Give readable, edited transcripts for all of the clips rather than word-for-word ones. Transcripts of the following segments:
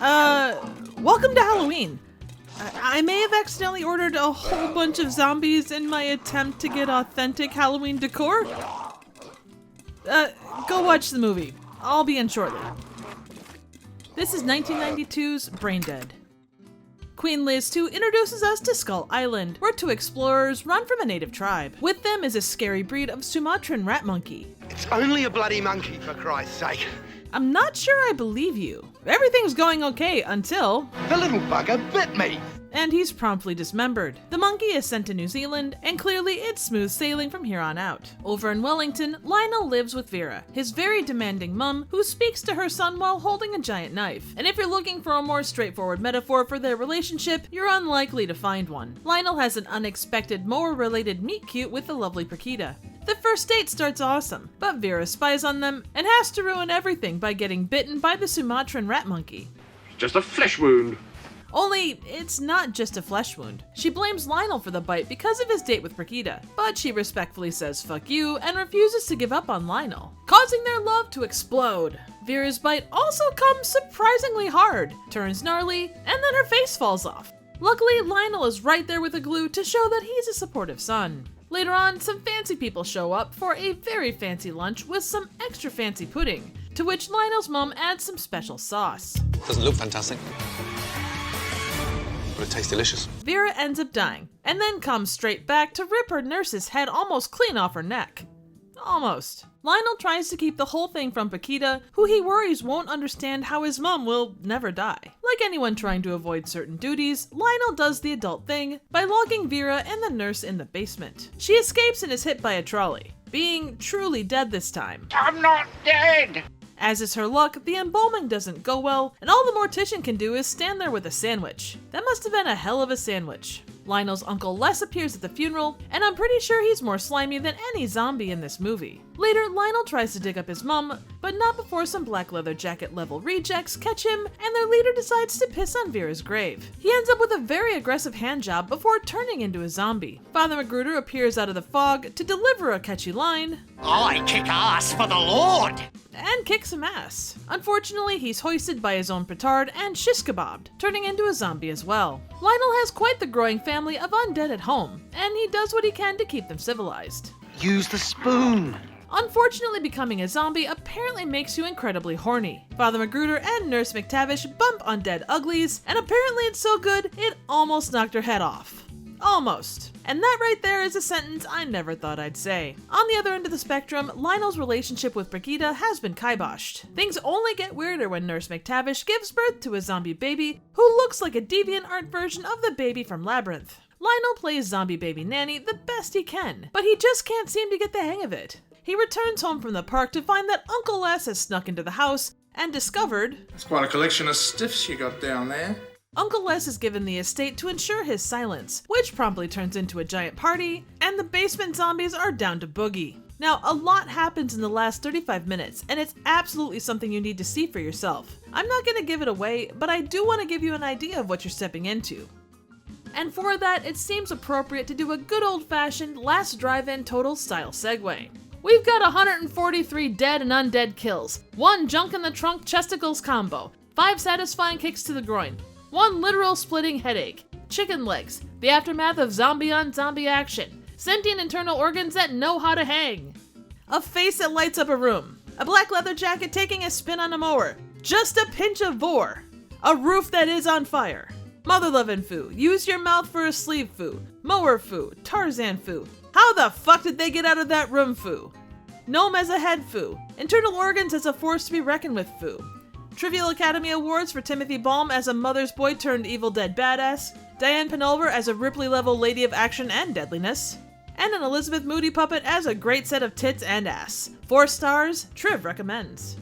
Welcome to Halloween. I may have accidentally ordered a whole bunch of zombies in my attempt to get authentic Halloween decor. Go watch the movie. I'll be in shortly. This is 1992's Braindead. Queen Liz II introduces us to Skull Island, where two explorers run from a native tribe. With them is a scary breed of Sumatran rat monkey. It's only a bloody monkey, for Christ's sake. I'm not sure I believe you. Everything's going okay until... The little bugger bit me. And he's promptly dismembered. The monkey is sent to New Zealand, and clearly it's smooth sailing from here on out. Over in Wellington, Lionel lives with Vera, his very demanding mum, who speaks to her son while holding a giant knife. And if you're looking for a more straightforward metaphor for their relationship, you're unlikely to find one. Lionel has an unexpected mower-related meet-cute with the lovely Paquita. The first date starts awesome, but Vera spies on them and has to ruin everything by getting bitten by the Sumatran rat monkey. Just a flesh wound. Only, it's not just a flesh wound. She blames Lionel for the bite because of his date with Paquita, but she respectfully says fuck you and refuses to give up on Lionel, causing their love to explode. Vera's bite also comes surprisingly hard, turns gnarly, and then her face falls off. Luckily, Lionel is right there with the glue to show that he's a supportive son. Later on, some fancy people show up for a very fancy lunch with some extra fancy pudding, to which Lionel's mom adds some special sauce. Doesn't look fantastic, but it tastes delicious. Vera ends up dying, and then comes straight back to rip her nurse's head almost clean off her neck. Almost. Lionel tries to keep the whole thing from Paquita, who he worries won't understand how his mom will never die. Like anyone trying to avoid certain duties, Lionel does the adult thing by locking Vera and the nurse in the basement. She escapes and is hit by a trolley, being truly dead this time. I'm not dead! As is her luck, the embalming doesn't go well, and all the mortician can do is stand there with a sandwich. That must have been a hell of a sandwich. Lionel's Uncle Les appears at the funeral, and I'm pretty sure he's more slimy than any zombie in this movie. Later, Lionel tries to dig up his mum, but not before some black leather jacket level rejects catch him, and their leader decides to piss on Vera's grave. He ends up with a very aggressive handjob before turning into a zombie. Father Magruder appears out of the fog to deliver a catchy line, I kick ass for the Lord! And kicks some ass. Unfortunately, he's hoisted by his own petard and shish kebabbed, turning into a zombie as well. Lionel has quite the growing family of undead at home, and he does what he can to keep them civilized. Use the spoon. Unfortunately, becoming a zombie apparently makes you incredibly horny. Father Magruder and Nurse McTavish bump undead uglies, and apparently it's so good, it almost knocked her head off. Almost. And that right there is a sentence I never thought I'd say. On the other end of the spectrum, Lionel's relationship with Paquita has been kiboshed. Things only get weirder when Nurse McTavish gives birth to a zombie baby who looks like a DeviantArt version of the baby from Labyrinth. Lionel plays zombie baby nanny the best he can, but he just can't seem to get the hang of it. He returns home from the park to find that Uncle Les has snuck into the house and discovered... That's quite a collection of stiffs you got down there. Uncle Les is given the estate to ensure his silence, which promptly turns into a giant party, and the basement zombies are down to boogie. Now, a lot happens in the last 35 minutes, and it's absolutely something you need to see for yourself. I'm not going to give it away, but I do want to give you an idea of what you're stepping into. And for that, it seems appropriate to do a good old-fashioned last drive-in total style segue. We've got 143 dead and undead kills, 1 junk in the trunk chesticles combo, 5 satisfying kicks to the groin, 1 literal splitting headache, chicken legs, the aftermath of zombie on zombie action, sentient internal organs that know how to hang, a face that lights up a room, a black leather jacket taking a spin on a mower, just a pinch of vor, a roof that is on fire, mother lovin' foo, use your mouth for a sleeve foo, mower foo, Tarzan foo, how the fuck did they get out of that room foo, gnome as a head foo, internal organs as a force to be reckoned with foo, Trivial Academy Awards for Timothy Balm as a mother's boy turned Evil Dead badass, Diane Penulver as a Ripley-level lady of action and deadliness, and an Elizabeth Moody puppet as a great set of tits and ass. 4 stars, Triv recommends.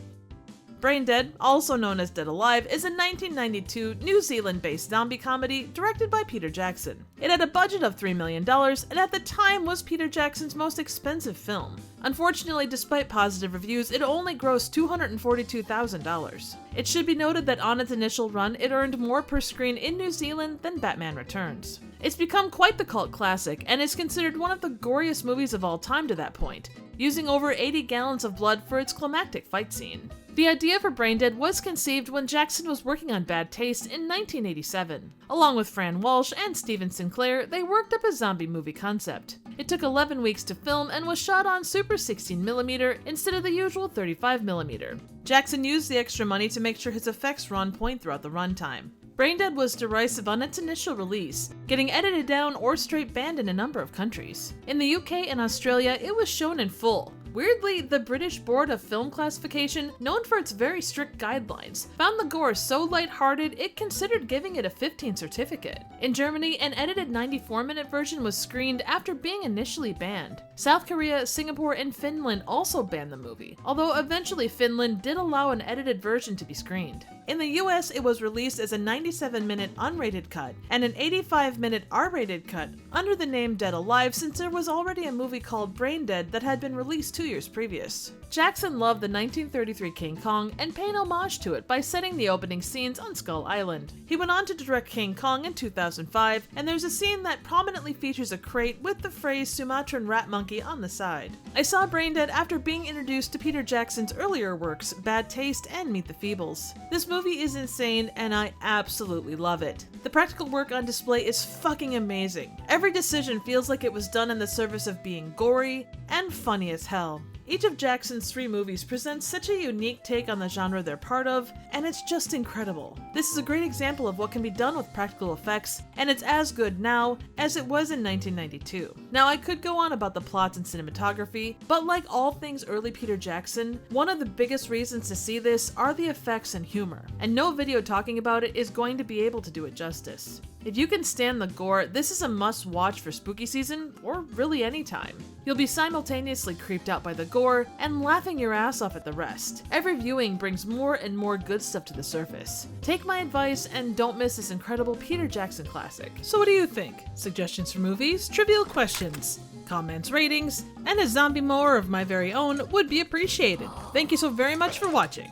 Braindead, also known as Dead Alive, is a 1992 New Zealand-based zombie comedy directed by Peter Jackson. It had a budget of $3 million, and at the time was Peter Jackson's most expensive film. Unfortunately, despite positive reviews, it only grossed $242,000. It should be noted that on its initial run, it earned more per screen in New Zealand than Batman Returns. It's become quite the cult classic, and is considered one of the goriest movies of all time to that point, using over 80 gallons of blood for its climactic fight scene. The idea for Braindead was conceived when Jackson was working on Bad Taste in 1987. Along with Fran Walsh and Steven Sinclair, they worked up a zombie movie concept. It took 11 weeks to film and was shot on Super 16mm instead of the usual 35mm. Jackson used the extra money to make sure his effects were on point throughout the runtime. Braindead was derisive on its initial release, getting edited down or straight banned in a number of countries. In the UK and Australia, it was shown in full. Weirdly, the British Board of Film Classification, known for its very strict guidelines, found the gore so lighthearted it considered giving it a 15 certificate. In Germany, an edited 94-minute version was screened after being initially banned. South Korea, Singapore, and Finland also banned the movie, although eventually Finland did allow an edited version to be screened. In the US, it was released as a 97-minute unrated cut and an 85-minute R-rated cut under the name Dead Alive, since there was already a movie called Braindead that had been released 2 years previous. Jackson loved the 1933 King Kong and paid homage to it by setting the opening scenes on Skull Island. He went on to direct King Kong in 2005, and there's a scene that prominently features a crate with the phrase Sumatran rat monkey on the side. I saw Braindead after being introduced to Peter Jackson's earlier works, Bad Taste and Meet the Feebles. This movie is insane and I absolutely love it. The practical work on display is fucking amazing. Every decision feels like it was done in the service of being gory and funny as hell. Each of Jackson's 3 movies presents such a unique take on the genre they're part of, and it's just incredible. This is a great example of what can be done with practical effects, and it's as good now as it was in 1992. Now, I could go on about the plots and cinematography, but like all things early Peter Jackson, one of the biggest reasons to see this are the effects and humor, and no video talking about it is going to be able to do it justice. If you can stand the gore, this is a must-watch for spooky season, or really any time. You'll be simultaneously creeped out by the gore and laughing your ass off at the rest. Every viewing brings more and more good stuff to the surface. Take my advice and don't miss this incredible Peter Jackson classic. So what do you think? Suggestions for movies? Trivial questions? Comments, ratings, and a zombie mower of my very own would be appreciated. Thank you so very much for watching.